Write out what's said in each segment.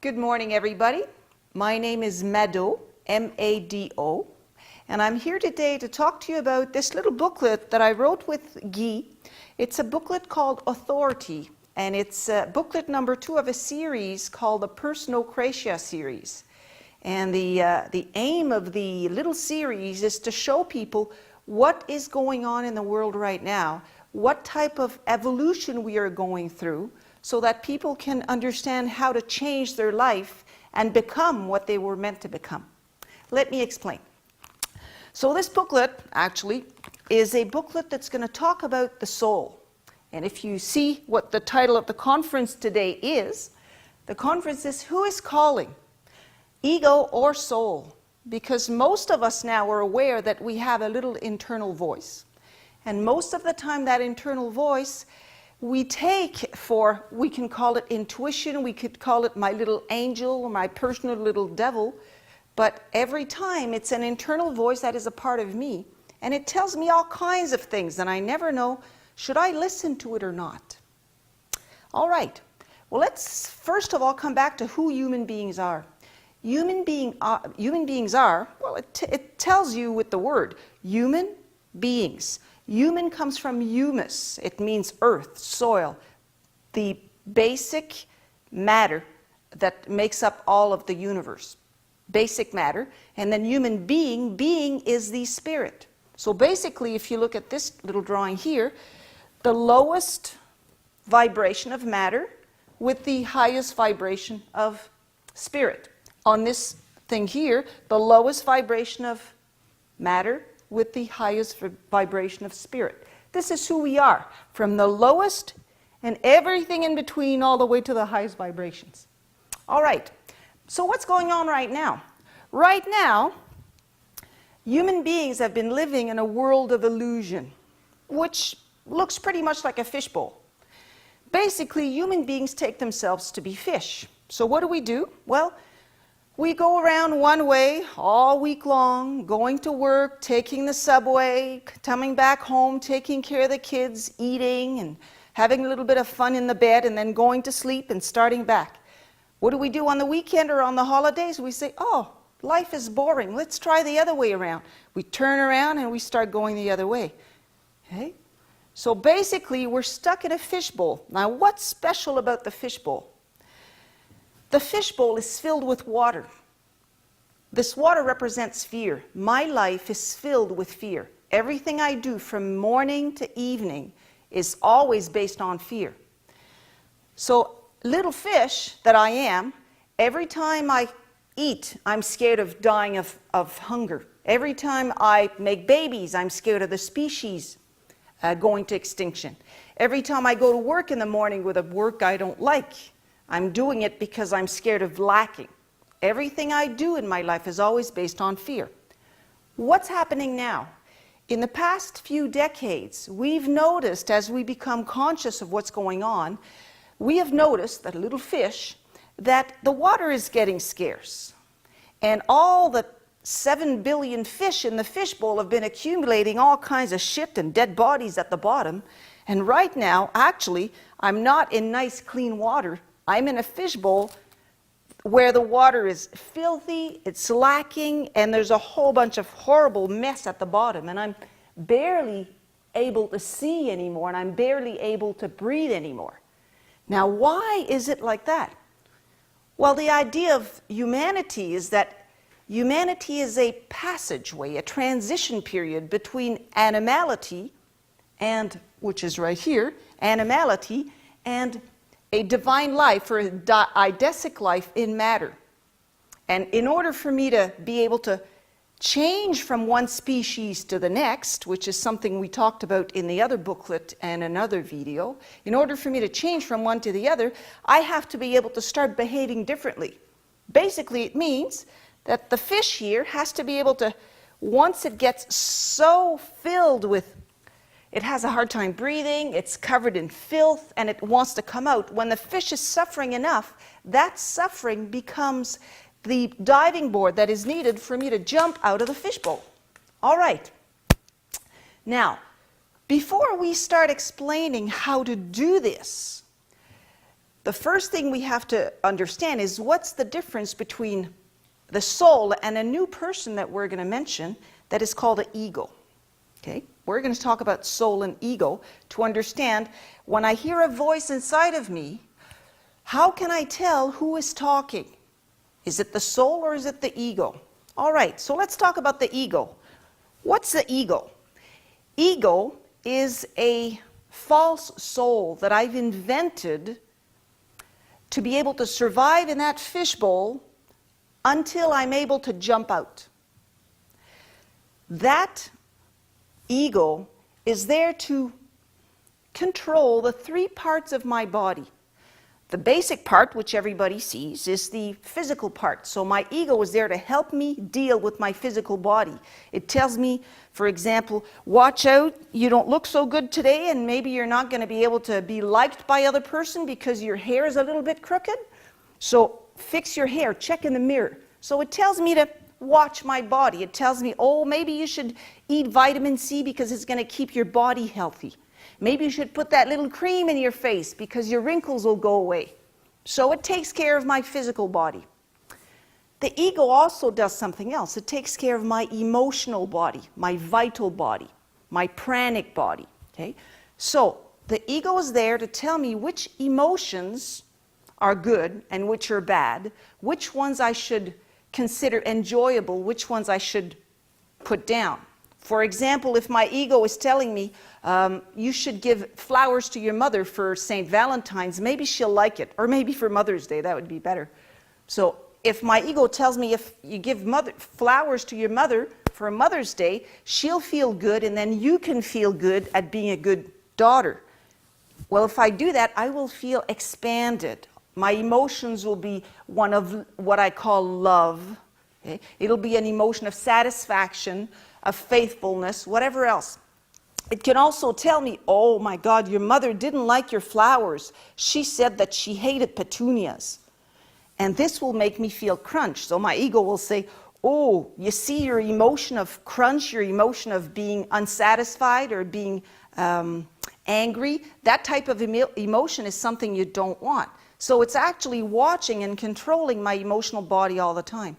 Good morning, everybody. My name is Madó, M-A-D-O, and I'm here today to talk to you about this little booklet that I wrote with Guy. It's a booklet called Authority, and it's booklet number 2 of a series called the Persnokratia series. And the aim of the little series is to show people what is going on in the world right now, what type of evolution we are going through, so that people can understand how to change their life and become what they were meant to become. Let me explain. So this booklet, actually, is a booklet that's going to talk about the soul. And if you see what the title of the conference today is, the conference is Who is Calling? Ego or Soul? Because most of us now are aware that we have a little internal voice. And most of the time that internal voice we take for, we can call it intuition, we could call it my little angel or my personal little devil, but every time it's an internal voice that is a part of me, and it tells me all kinds of things, and I never know, should I listen to it or not? All right, well, let's first of all come back to who human beings are. Human beings are, well, it tells you with the word, human beings. Human comes from humus. It means earth, soil, the basic matter that makes up all of the universe. Basic matter. And then human being, being is the spirit. So basically, if you look at this little drawing here, the lowest vibration of matter with the highest vibration of spirit. On this thing here, the lowest vibration of matter with the highest vibration of spirit. This is who we are, from the lowest and everything in between all the way to the highest vibrations. All right, so what's going on right now? Right now, human beings have been living in a world of illusion, which looks pretty much like a fishbowl. Basically, human beings take themselves to be fish. So what do? Well, we go around one way all week long, going to work, taking the subway, coming back home, taking care of the kids, eating, and having a little bit of fun in the bed, and then going to sleep and starting back. What do we do on the weekend or on the holidays? We say, oh, life is boring. Let's try the other way around. We turn around and we start going the other way. Okay? So basically, we're stuck in a fishbowl. Now, what's special about the fishbowl? The fishbowl is filled with water. This water represents fear. My life is filled with fear. Everything I do from morning to evening is always based on fear. So, little fish that I am, every time I eat, I'm scared of dying of hunger. Every time I make babies, I'm scared of the species going to extinction. Every time I go to work in the morning with a work I don't like, I'm doing it because I'm scared of lacking. Everything I do in my life is always based on fear. What's happening now? In the past few decades, we've noticed, as we become conscious of what's going on, we have noticed that little fish, that the water is getting scarce. And all the 7 billion fish in the fishbowl have been accumulating all kinds of shit and dead bodies at the bottom. And right now, actually, I'm not in nice, clean water. I'm in a fishbowl where the water is filthy, it's lacking, and there's a whole bunch of horrible mess at the bottom. And I'm barely able to see anymore, and I'm barely able to breathe anymore. Now, why is it like that? Well, the idea of humanity is that humanity is a passageway, a transition period between animality and, which is right here, animality and a divine life or a eidesic life in matter. And in order for me to be able to change from one species to the next, which is something we talked about in the other booklet and another video, in order for me to change from one to the other, I have to be able to start behaving differently. Basically, it means that the fish here has to be able to, once it gets so filled with, it has a hard time breathing, it's covered in filth, and it wants to come out. When the fish is suffering enough, that suffering becomes the diving board that is needed for me to jump out of the fishbowl. All right. Now, before we start explaining how to do this, the first thing we have to understand is what's the difference between the soul and a new person that we're going to mention that is called an ego. Okay? We're going to talk about soul and ego to understand when I hear a voice inside of me, how can I tell who is talking? Is it the soul or is it the ego? All right, so let's talk about the ego. What's the ego? Ego is a false soul that I've invented to be able to survive in that fishbowl until I'm able to jump out. That ego is there to control the three parts of my body. The basic part, which everybody sees, is the physical part. So my ego is there to help me deal with my physical body. It tells me, for example, watch out, you don't look so good today, and maybe you're not going to be able to be liked by other person because your hair is a little bit crooked. So fix your hair, check in the mirror. So it tells me to watch my body. It tells me, oh, maybe you should eat vitamin C because it's going to keep your body healthy. Maybe you should put that little cream in your face because your wrinkles will go away. So it takes care of my physical body. The ego also does something else. It takes care of my emotional body, my vital body, my pranic body. Okay? So the ego is there to tell me which emotions are good and which are bad, which ones I should consider enjoyable, which ones I should put down. For example, if my ego is telling me, you should give flowers to your mother for St. Valentine's, maybe she'll like it. Or maybe for Mother's Day, that would be better. So if my ego tells me if you give flowers to your mother for Mother's Day, she'll feel good and then you can feel good at being a good daughter. Well, if I do that, I will feel expanded. My emotions will be one of what I call love. Okay? It'll be an emotion of satisfaction, of faithfulness, whatever else. It can also tell me, oh my God, your mother didn't like your flowers. She said that she hated petunias. And this will make me feel crunch. So my ego will say, oh, you see your emotion of crunch, your emotion of being unsatisfied or being angry. That type of emotion is something you don't want. So it's actually watching and controlling my emotional body all the time.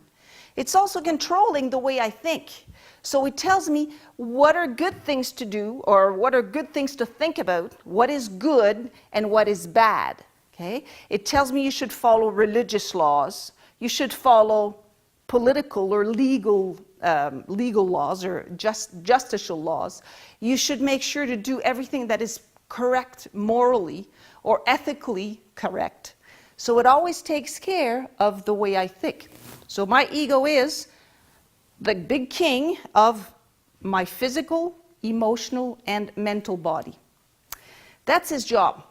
It's also controlling the way I think. So it tells me what are good things to do or what are good things to think about, what is good and what is bad. Okay? It tells me you should follow religious laws, you should follow political or legal laws or justicial laws. You should make sure to do everything that is correct morally or ethically correct. So it always takes care of the way I think. So my ego is the big king of my physical, emotional, and mental body. That's his job.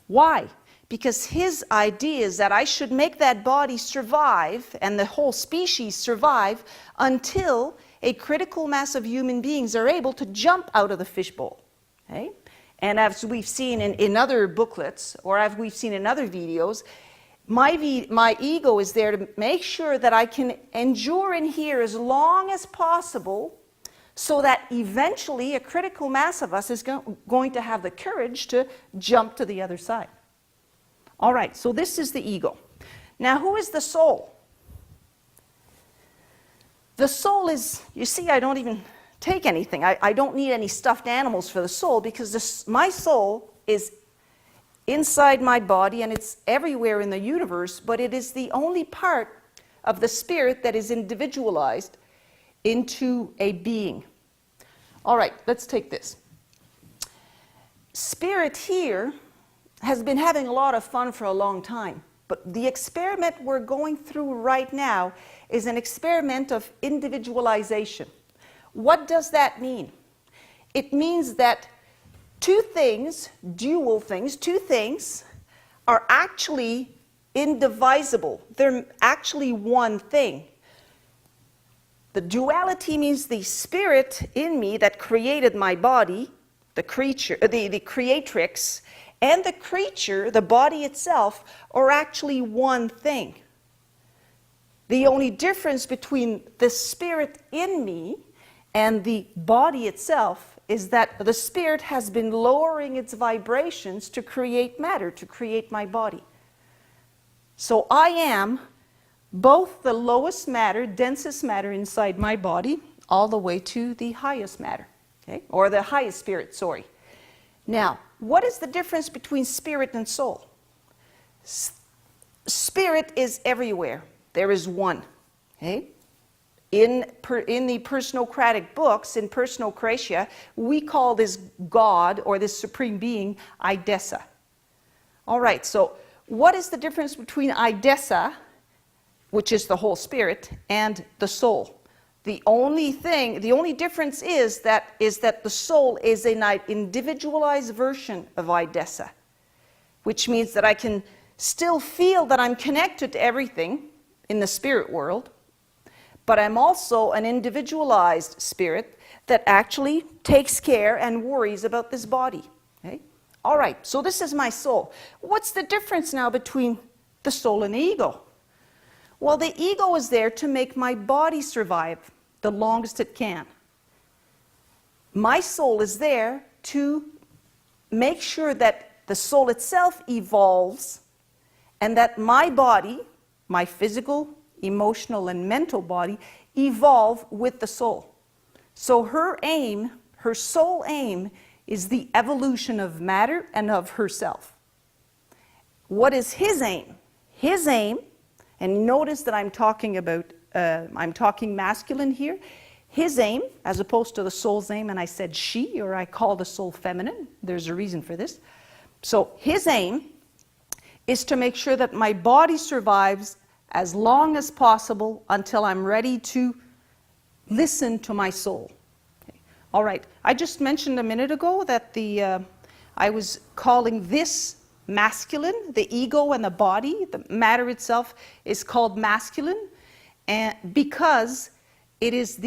Why? Because his idea is that I should make that body survive and the whole species survive until a critical mass of human beings are able to jump out of the fishbowl. Okay? And as we've seen in other booklets, or as we've seen in other videos, my ego is there to make sure that I can endure in here as long as possible so that eventually a critical mass of us is going to have the courage to jump to the other side. All right, so this is the ego. Now, who is the soul? The soul is, you see, I don't even take anything. I don't need any stuffed animals for the soul because my soul is inside my body and it's everywhere in the universe, but it is the only part of the spirit that is individualized into a being. All right, let's take this. Spirit here has been having a lot of fun for a long time, but the experiment we're going through right now is an experiment of individualization. What does that mean? It means that two things are actually indivisible. They're actually one thing. The duality means the spirit in me that created my body, the creature, the creatrix, and the creature, the body itself, are actually one thing. The only difference between the spirit in me and the body itself is that the spirit has been lowering its vibrations to create matter, to create my body. So I am both the lowest matter, densest matter inside my body, all the way to the highest matter, okay? Or the highest spirit, sorry. Now, what is the difference between spirit and soul? Spirit is everywhere. There is one, okay? In the personocratic books, in personocratia, we call this God or this supreme being Idessa. All right, so what is the difference between Idessa, which is the whole spirit, and the soul? The only difference is that the soul is an individualized version of Idessa, which means that I can still feel that I'm connected to everything in the spirit world, but I'm also an individualized spirit that actually takes care and worries about this body. Okay? All right, so this is my soul. What's the difference now between the soul and the ego? Well, the ego is there to make my body survive the longest it can. My soul is there to make sure that the soul itself evolves and that my body, my physical, emotional, and mental body, evolve with the soul. So her aim, her sole aim, is the evolution of matter and of herself. What is his aim? His aim, and notice that I'm talking masculine here. His aim, as opposed to the soul's aim, and I said she, or I call the soul feminine. There's a reason for this. So his aim is to make sure that my body survives as long as possible until I'm ready to listen to my soul. Okay. All right, I just mentioned a minute ago that I was calling this masculine, the ego and the body, the matter itself is called masculine, and because it is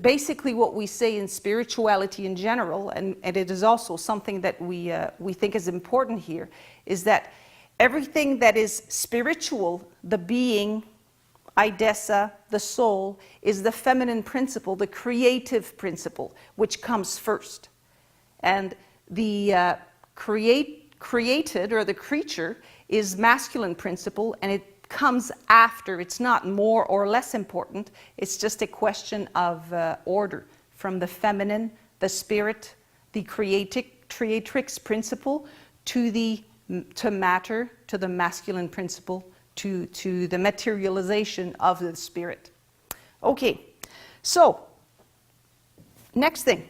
basically what we say in spirituality in general, and it is also something that we think is important here, is that everything that is spiritual, the being, Idessa, the soul, is the feminine principle, the creative principle, which comes first. And the created or the creature is masculine principle, and it comes after. It's not more or less important. It's just a question of order, from the feminine, the spirit, the creatrix principle, to matter, to the masculine principle, to the materialization of the spirit. Okay, so next thing.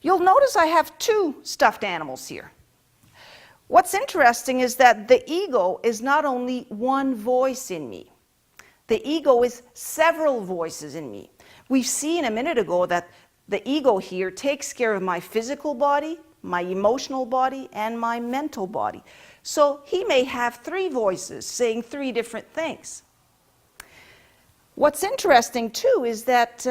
You'll notice I have two stuffed animals here. What's interesting is that the ego is not only one voice in me. The ego is several voices in me. We've seen a minute ago that the ego here takes care of my physical body, my emotional body, and my mental body. So he may have three voices saying three different things. What's interesting too is that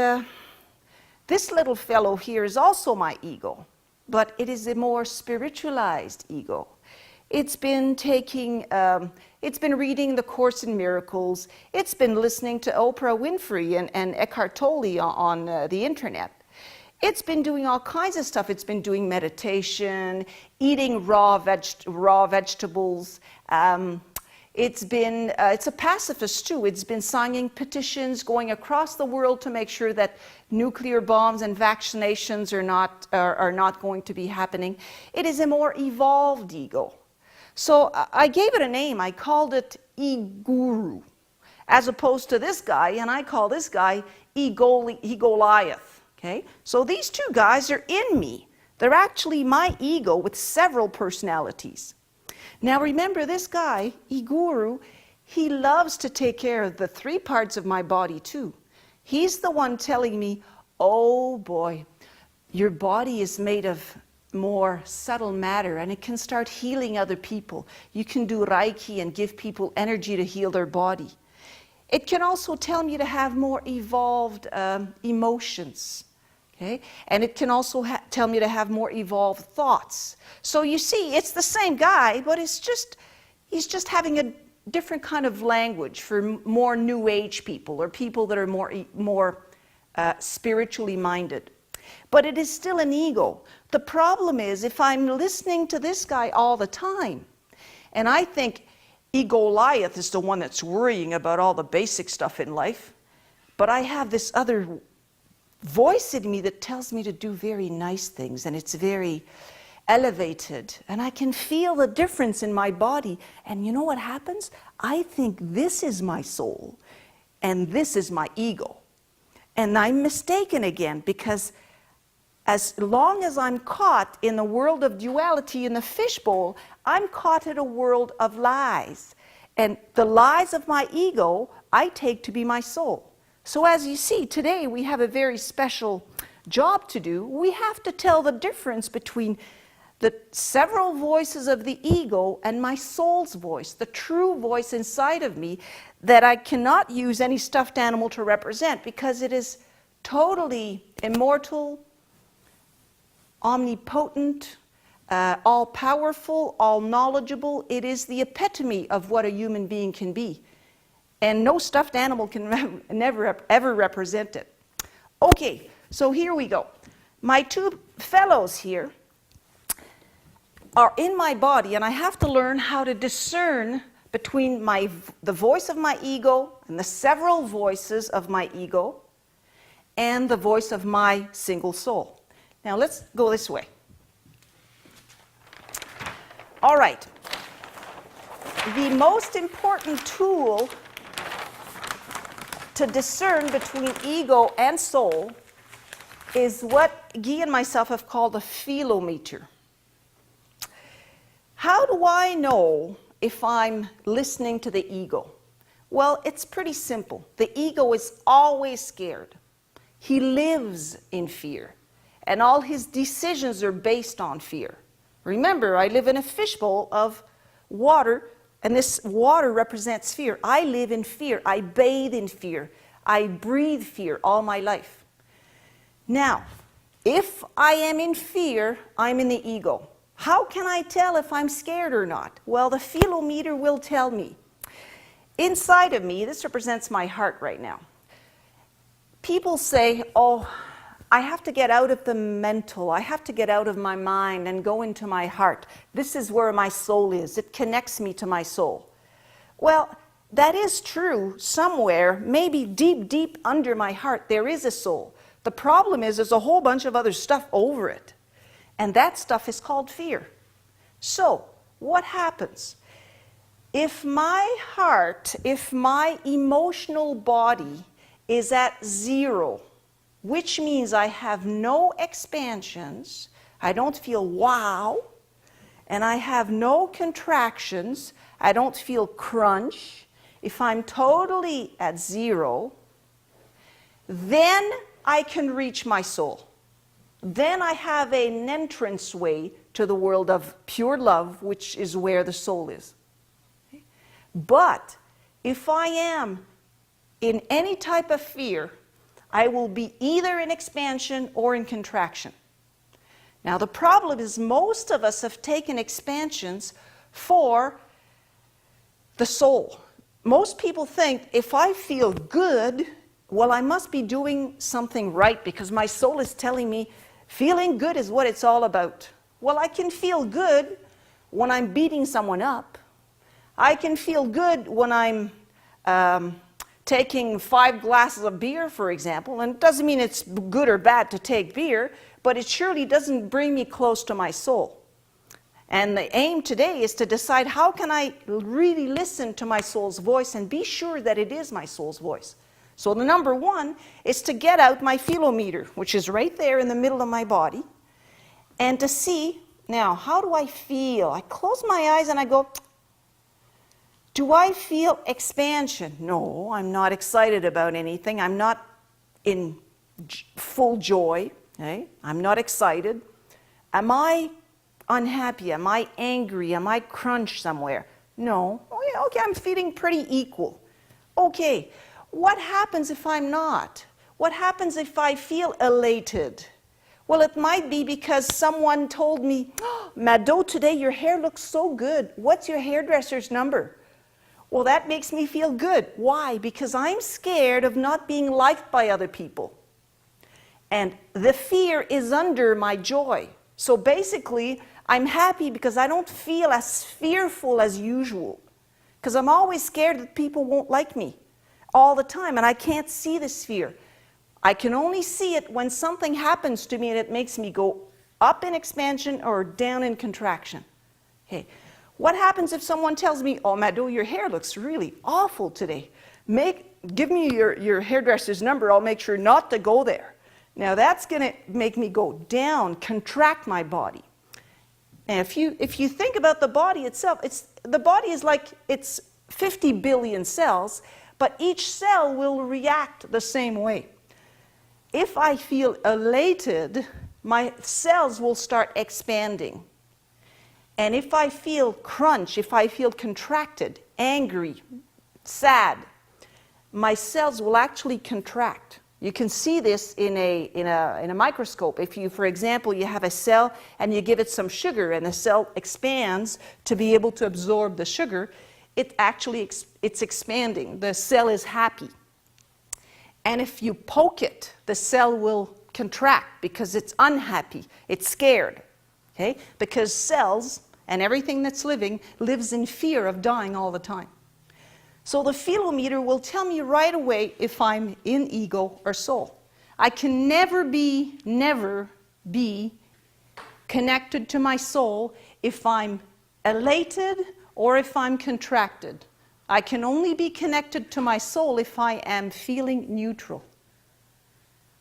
this little fellow here is also my ego, but it is a more spiritualized ego. It's been it's been reading the Course in Miracles. It's been listening to Oprah Winfrey and Eckhart Tolle on the internet. It's been doing all kinds of stuff. It's been doing meditation, eating raw vegetables. It's a pacifist too. It's been signing petitions, going across the world to make sure that nuclear bombs and vaccinations are not going to be happening. It is a more evolved ego. So I gave it a name. I called it E-Guru, as opposed to this guy, and I call this guy E-Goliath. Okay? So these two guys are in me. They're actually my ego with several personalities. Now remember, this guy, E-Guru, he loves to take care of the three parts of my body too. He's the one telling me, oh boy, your body is made of more subtle matter and it can start healing other people. You can do Reiki and give people energy to heal their body. It can also tell me to have more evolved emotions. Okay? And it can also tell me to have more evolved thoughts. So you see, it's the same guy, but he's just having a different kind of language for more New Age people or people that are more spiritually minded. But it is still an ego. The problem is if I'm listening to this guy all the time, and I think Goliath is the one that's worrying about all the basic stuff in life. But I have this other voice in me that tells me to do very nice things, and it's very elevated, and I can feel the difference in my body. And you know what happens? I think this is my soul, and this is my ego. And I'm mistaken again, because as long as I'm caught in the world of duality in the fishbowl, I'm caught in a world of lies. And the lies of my ego, I take to be my soul. So as you see, today we have a very special job to do. We have to tell the difference between the several voices of the ego and my soul's voice, the true voice inside of me that I cannot use any stuffed animal to represent, because it is totally immortal, omnipotent, all-powerful, all-knowledgeable. It is the epitome of what a human being can be. And no stuffed animal can never, ever represent it. Okay, so here we go. My two fellows here are in my body, and I have to learn how to discern between the voice of my ego and the several voices of my ego and the voice of my single soul. Now let's go this way. All right. The most important tool to discern between ego and soul is what Guy and myself have called a philometer. How do I know if I'm listening to the ego? Well, it's pretty simple. The ego is always scared. He lives in fear, and all his decisions are based on fear. Remember, I live in a fishbowl of water, and this water represents fear. I live in fear. I bathe in fear. I breathe fear all my life. Now, if I am in fear, I'm in the ego. How can I tell if I'm scared or not? Well, the philometer will tell me. Inside of me, this represents my heart right now. People say, oh, I have to get out of the mental. I have to get out of my mind and go into my heart. This is where my soul is. It connects me to my soul. Well, that is true somewhere, maybe deep, deep under my heart, there is a soul. The problem is there's a whole bunch of other stuff over it. And that stuff is called fear. So, what happens? If my heart, if my emotional body is at zero, which means I have no expansions, I don't feel wow, and I have no contractions, I don't feel crunch. If I'm totally at zero, then I can reach my soul. Then I have an entranceway to the world of pure love, which is where the soul is. But if I am in any type of fear, I will be either in expansion or in contraction. Now the problem is most of us have taken expansions for the soul. Most people think if I feel good, well, I must be doing something right because my soul is telling me feeling good is what it's all about. Well, I can feel good when I'm beating someone up. I can feel good when I'm taking 5 glasses of beer, for example, and it doesn't mean it's good or bad to take beer, but it surely doesn't bring me close to my soul. And the aim today is to decide how can I really listen to my soul's voice and be sure that it is my soul's voice. So the number one is to get out my philometer, which is right there in the middle of my body, and to see, now, how do I feel? I close my eyes and I go, do I feel expansion? No, I'm not excited about anything. I'm not in full joy. Okay? I'm not excited. Am I unhappy? Am I angry? Am I crunched somewhere? No. Oh, yeah, okay, I'm feeling pretty equal. Okay, what happens if I'm not? What happens if I feel elated? Well, it might be because someone told me, oh, Madó, today your hair looks so good. What's your hairdresser's number? Well, that makes me feel good. Why? Because I'm scared of not being liked by other people. And the fear is under my joy. So basically, I'm happy because I don't feel as fearful as usual. because I'm always scared that people won't like me all the time, and I can't see this fear. I can only see it when something happens to me and it makes me go up in expansion or down in contraction. Okay. What happens if someone tells me, oh, Madó, your hair looks really awful today. Give me your hairdresser's number, I'll make sure not to go there. Now that's going to make me go down, contract my body. And if you think about the body itself, the body is like it's 50 billion cells, but each cell will react the same way. If I feel elated, my cells will start expanding. And if I feel crunch, if I feel contracted, angry, sad, my cells will actually contract. You can see this in a microscope. If you, for example, you have a cell and you give it some sugar and the cell expands to be able to absorb the sugar, it's expanding. The cell is happy. And if you poke it, the cell will contract because it's unhappy, it's scared. Okay? Because cells and everything that's living lives in fear of dying all the time. So the feelometer will tell me right away if I'm in ego or soul. I can never be connected to my soul if I'm elated or if I'm contracted. I can only be connected to my soul if I am feeling neutral.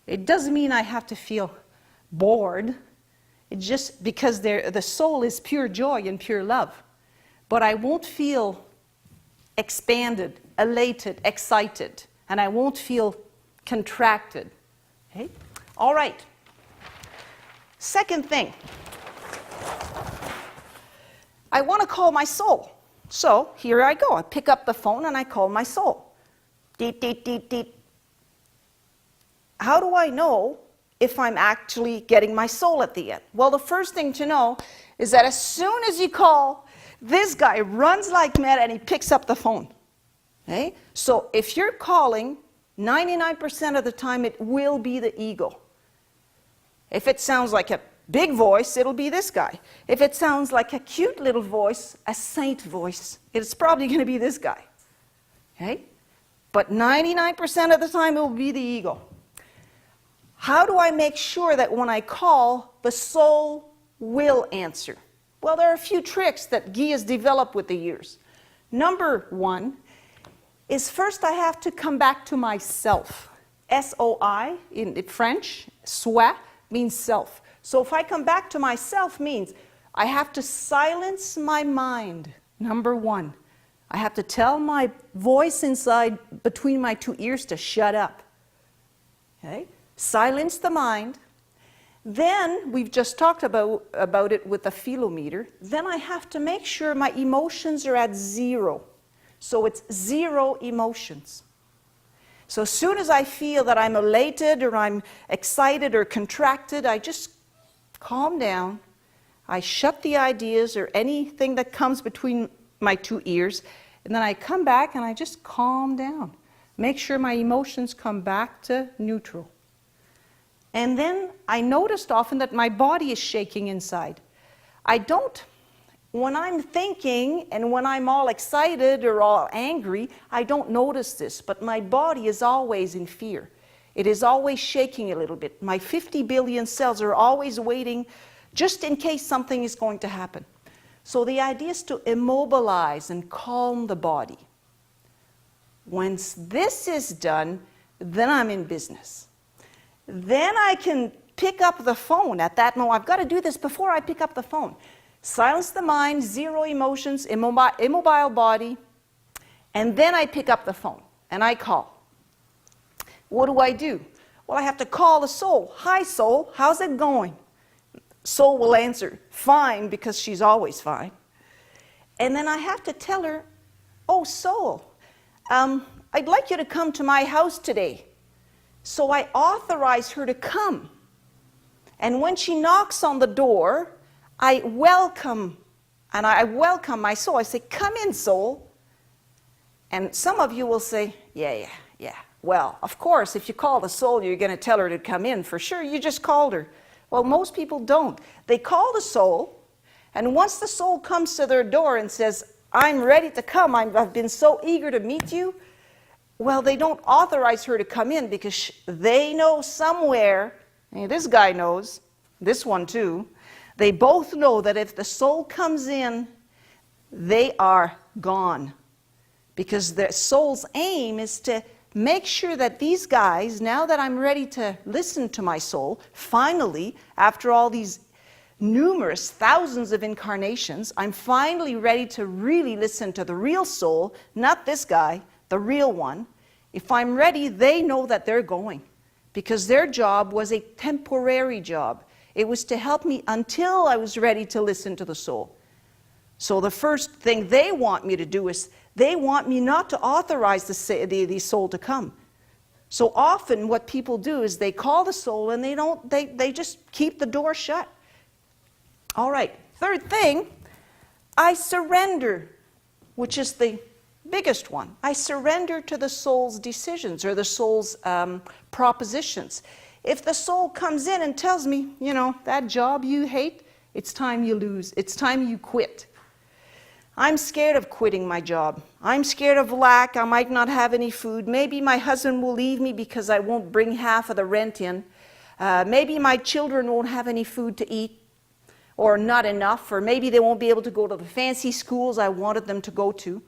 It doesn't mean I have to feel bored. It's just because the soul is pure joy and pure love. But I won't feel expanded, elated, excited, and I won't feel contracted. Okay? All right. Second thing. I want to call my soul. So here I go. I pick up the phone and I call my soul. Deet, deet, deet, deet. How do I know if I'm actually getting my soul at the end? Well, the first thing to know is that as soon as you call, this guy runs like mad and he picks up the phone. Okay? So if you're calling, 99% of the time it will be the ego. If it sounds like a big voice, it'll be this guy. If it sounds like a cute little voice, a saint voice, it's probably going to be this guy. Okay? But 99% of the time it will be the ego. How do I make sure that when I call, the soul will answer? Well, there are a few tricks that Guy has developed with the years. Number one is first I have to come back to myself. S-O-I in French, soi, means self. So if I come back to myself means I have to silence my mind, number one. I have to tell my voice inside between my two ears to shut up. Okay? Silence the mind. Then, we've just talked about it with the feelometer, then I have to make sure my emotions are at zero. So it's zero emotions. So as soon as I feel that I'm elated or I'm excited or contracted, I just calm down. I shut the ideas or anything that comes between my two ears, and then I come back and I just calm down. Make sure my emotions come back to neutral. And then I noticed often that my body is shaking inside. When I'm thinking and when I'm all excited or all angry, I don't notice this, but my body is always in fear. It is always shaking a little bit. My 50 billion cells are always waiting just in case something is going to happen. So the idea is to immobilize and calm the body. Once this is done, then I'm in business. Then I can pick up the phone at that moment. I've got to do this before I pick up the phone. Silence the mind, zero emotions, immobile body, and then I pick up the phone and I call. What do? Well, I have to call the soul. Hi, soul, how's it going? Soul will answer, fine, because she's always fine. And then I have to tell her, oh, soul, I'd like you to come to my house today. So I authorize her to come. And when she knocks on the door, I welcome my soul. I say, come in, soul. And some of you will say, yeah. Well, of course, if you call the soul, you're going to tell her to come in for sure. You just called her. Well, most people don't. They call the soul, and once the soul comes to their door and says, I'm ready to come. I've been so eager to meet you. Well, they don't authorize her to come in because they know somewhere, and this guy knows, this one too, they both know that if the soul comes in, they are gone. Because the soul's aim is to make sure that these guys, now that I'm ready to listen to my soul, finally, after all these numerous thousands of incarnations, I'm finally ready to really listen to the real soul, not this guy, the real one. If I'm ready, they know that they're going. Because their job was a temporary job. It was to help me until I was ready to listen to the soul. So the first thing they want me to do is they want me not to authorize the soul to come. So often what people do is they call the soul and they just keep the door shut. All right, third thing, I surrender, which is the biggest one. I surrender to the soul's decisions or the soul's propositions. If the soul comes in and tells me, you know, that job you hate, it's time you lose. It's time you quit. I'm scared of quitting my job. I'm scared of lack. I might not have any food. Maybe my husband will leave me because I won't bring half of the rent in. Maybe my children won't have any food to eat or not enough, or maybe they won't be able to go to the fancy schools I wanted them to go to.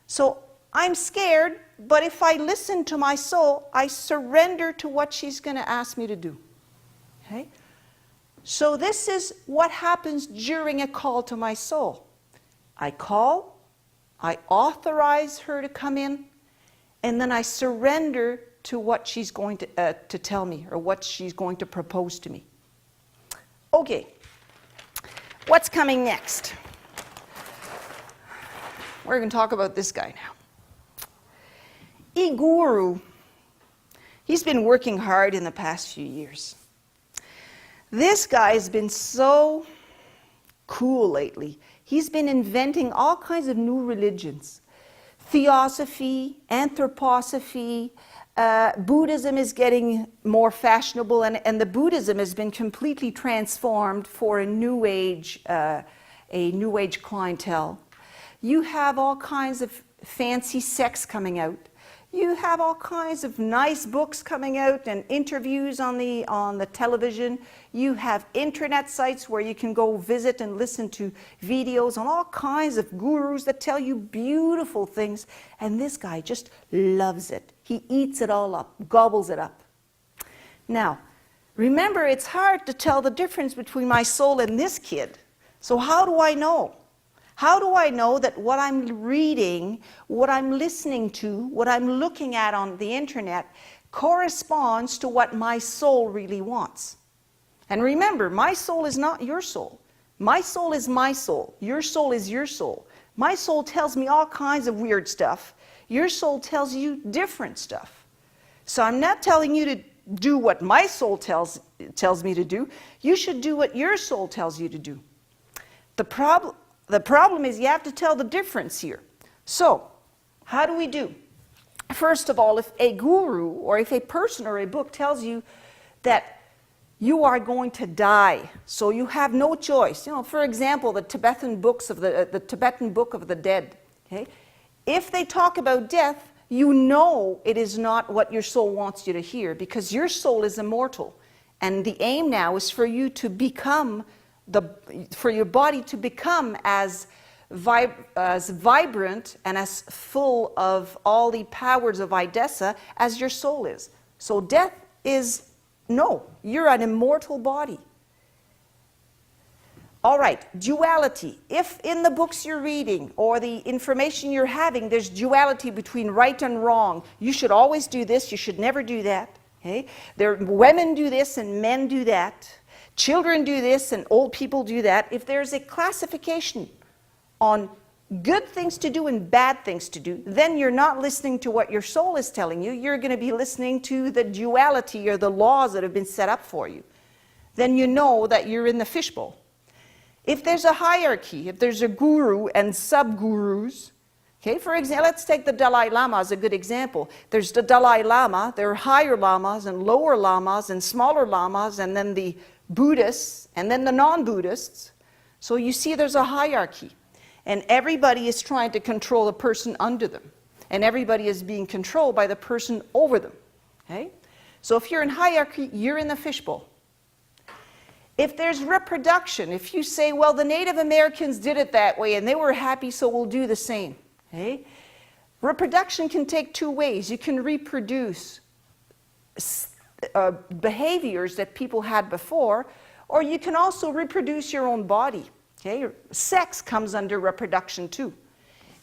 So I'm scared, but if I listen to my soul, I surrender to what she's going to ask me to do. Okay? So this is what happens during a call to my soul. I call, I authorize her to come in, and then I surrender to what she's going to tell me or what she's going to propose to me. Okay, what's coming next? We're going to talk about this guy now. Guru. He's been working hard in the past few years. This guy has been so cool lately. He's been inventing all kinds of new religions. Theosophy, anthroposophy, Buddhism is getting more fashionable, and the Buddhism has been completely transformed for a new age clientele. You have all kinds of fancy sects coming out. You have all kinds of nice books coming out and interviews on the television. You have internet sites where you can go visit and listen to videos on all kinds of gurus that tell you beautiful things. And this guy just loves it. He eats it all up, gobbles it up. Now, remember, it's hard to tell the difference between my soul and this kid. So how do I know? How do I know that what I'm reading, what I'm listening to, what I'm looking at on the internet corresponds to what my soul really wants? And remember, my soul is not your soul. My soul is my soul. Your soul is your soul. My soul tells me all kinds of weird stuff. Your soul tells you different stuff. So I'm not telling you to do what my soul tells me to do. You should do what your soul tells you to do. The problem is you have to tell the difference here. So, how do we do? First of all, if a guru or if a person or a book tells you that you are going to die, so you have no choice. You know, for example, the Tibetan books of the Tibetan Book of the Dead. Okay? If they talk about death, you know it is not what your soul wants you to hear because your soul is immortal. And the aim now is for you to become for your body to become as vibrant and as full of all the powers of Idessa as your soul is. So death is, no, you're an immortal body. All right, duality. If in the books you're reading or the information you're having, there's duality between right and wrong, you should always do this, you should never do that. Okay? Women do this and men do that. Children do this and old people do that. If there's a classification on good things to do and bad things to do, then you're not listening to what your soul is telling you. You're going to be listening to the duality or the laws that have been set up for you. Then you know that you're in the fishbowl. If there's a hierarchy, if there's a guru and sub-gurus, okay, for example, let's take the Dalai Lama as a good example. There's the Dalai Lama, there are higher lamas and lower lamas and smaller lamas, and then the Buddhists, and then the non-Buddhists. So you see there's a hierarchy. And everybody is trying to control the person under them. And everybody is being controlled by the person over them. Okay? So if you're in hierarchy, you're in the fishbowl. If there's reproduction, if you say, well, the Native Americans did it that way and they were happy, so we'll do the same. Okay? Reproduction can take two ways. You can reproduce behaviors that people had before, or you can also reproduce your own body. Okay? Sex comes under reproduction too.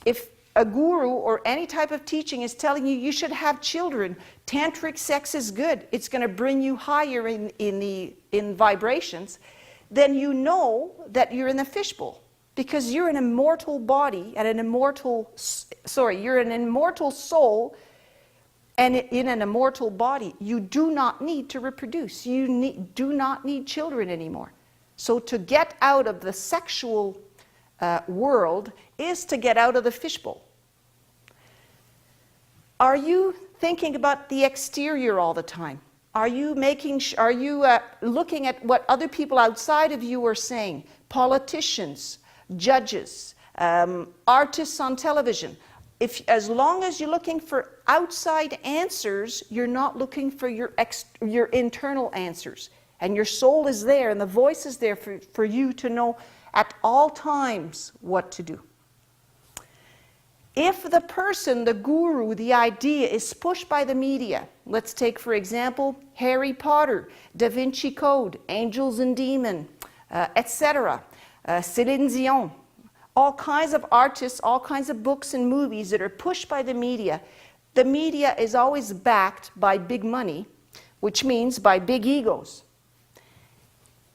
If a guru or any type of teaching is telling you you should have children, tantric sex is good, it's going to bring you higher in vibrations, then you know that you're in the fishbowl. Because you're an immortal body and you're an immortal soul, and in an immortal body, you do not need to reproduce. You do not need children anymore. So to get out of the sexual world is to get out of the fishbowl. Are you thinking about the exterior all the time? Are you looking at what other people outside of you are saying? Politicians, judges, artists on television. As long as you're looking for outside answers, you're not looking for your internal answers. And your soul is there, and the voice is there for you to know at all times what to do. If the person, the guru, the idea is pushed by the media, let's take, for example, Harry Potter, Da Vinci Code, Angels and Demons, etc., Céline Dion, all kinds of artists, all kinds of books and movies that are pushed by the media. The media is always backed by big money, which means by big egos.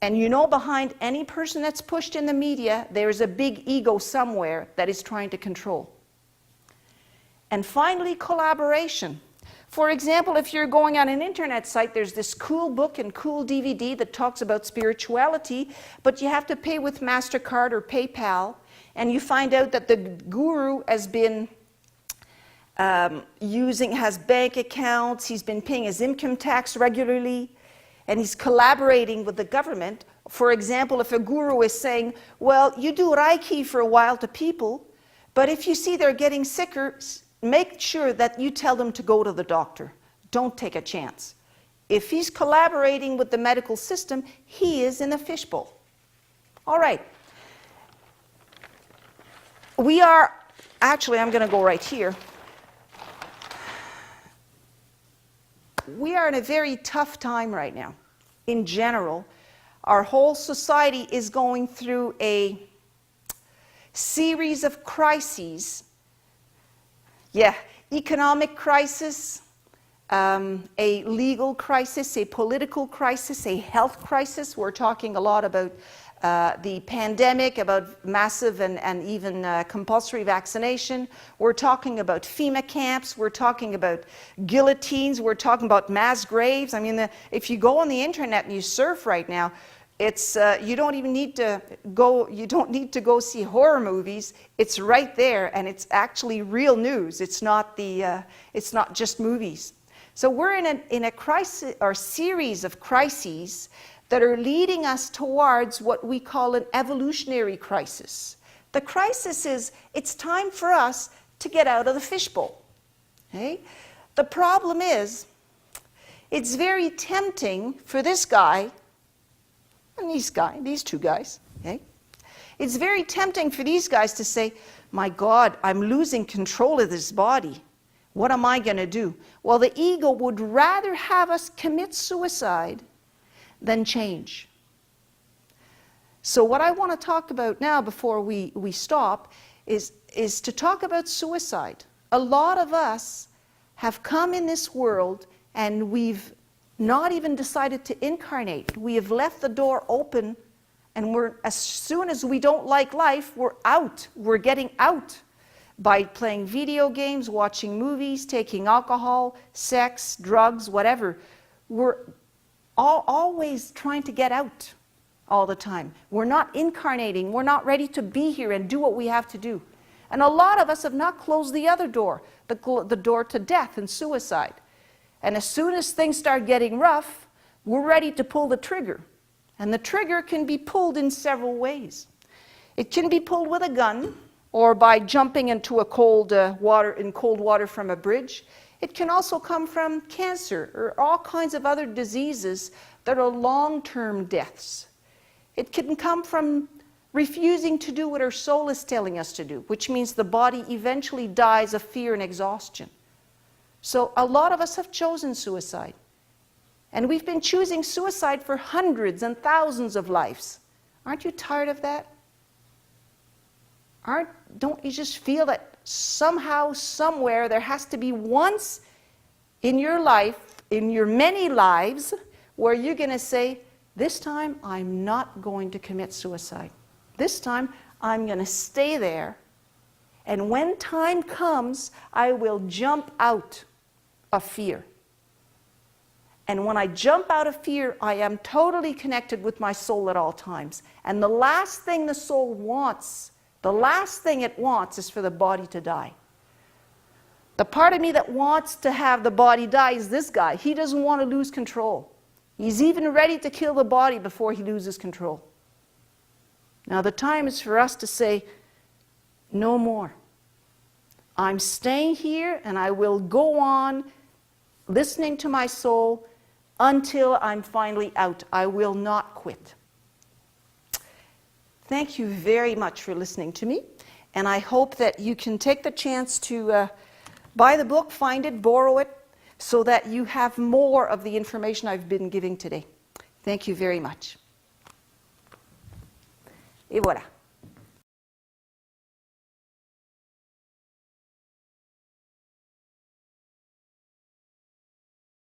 And you know, behind any person that's pushed in the media, there's a big ego somewhere that is trying to control. And finally, collaboration. For example, if you're going on an internet site, there's this cool book and cool DVD that talks about spirituality, but you have to pay with MasterCard or PayPal, and you find out that the guru has been has bank accounts, he's been paying his income tax regularly, and he's collaborating with the government. For example, if a guru is saying, well, you do Reiki for a while to people, but if you see they're getting sicker, make sure that you tell them to go to the doctor. Don't take a chance. If he's collaborating with the medical system, he is in a fishbowl. All right. I'm going to go right here. We are in a very tough time right now. In general, our whole society is going through a series of crises. Yeah, economic crisis, a legal crisis, a political crisis, a health crisis. We're talking a lot about the pandemic, about massive and even compulsory vaccination. We're talking about FEMA camps. We're talking about guillotines. We're talking about mass graves. I mean, if you go on the internet and you surf right now, it's you don't even need to go. You don't need to go see horror movies. It's right there, and it's actually real news. It's not just movies. So we're in a crisis or series of crises that are leading us towards what we call an evolutionary crisis. The crisis is it's time for us to get out of the fishbowl. Okay? The problem is it's very tempting for this guy. And these two guys, okay? It's very tempting for these guys to say, my God, I'm losing control of this body. What am I going to do? Well, the ego would rather have us commit suicide than change. So what I want to talk about now before we stop is to talk about suicide. A lot of us have come in this world and we've not even decided to incarnate. We have left the door open, and as soon as we don't like life, we're out. We're getting out by playing video games, watching movies, taking alcohol, sex, drugs, whatever. We're always trying to get out all the time. We're not incarnating. We're not ready to be here and do what we have to do. And a lot of us have not closed the other door, the door to death and suicide. And as soon as things start getting rough, we're ready to pull the trigger. And the trigger can be pulled in several ways. It can be pulled with a gun, or by jumping into a cold water from a bridge. It can also come from cancer or all kinds of other diseases that are long-term deaths. It can come from refusing to do what our soul is telling us to do, which means the body eventually dies of fear and exhaustion. So a lot of us have chosen suicide. And we've been choosing suicide for hundreds and thousands of lives. Aren't you tired of that? Don't you just feel that somehow, somewhere, there has to be once in your life, in your many lives, where you're going to say, this time I'm not going to commit suicide. This time I'm going to stay there, and when time comes, I will jump out of fear. And when I jump out of fear, I am totally connected with my soul at all times. And the last thing the soul wants, the last thing it wants is for the body to die. The part of me that wants to have the body die is this guy. He doesn't want to lose control. He's even ready to kill the body before he loses control. Now the time is for us to say, no more. I'm staying here and I will go on listening to my soul until I'm finally out. I will not quit. Thank you very much for listening to me, and I hope that you can take the chance to buy the book, find it, borrow it, so that you have more of the information I've been giving today. Thank you very much. Et voilà.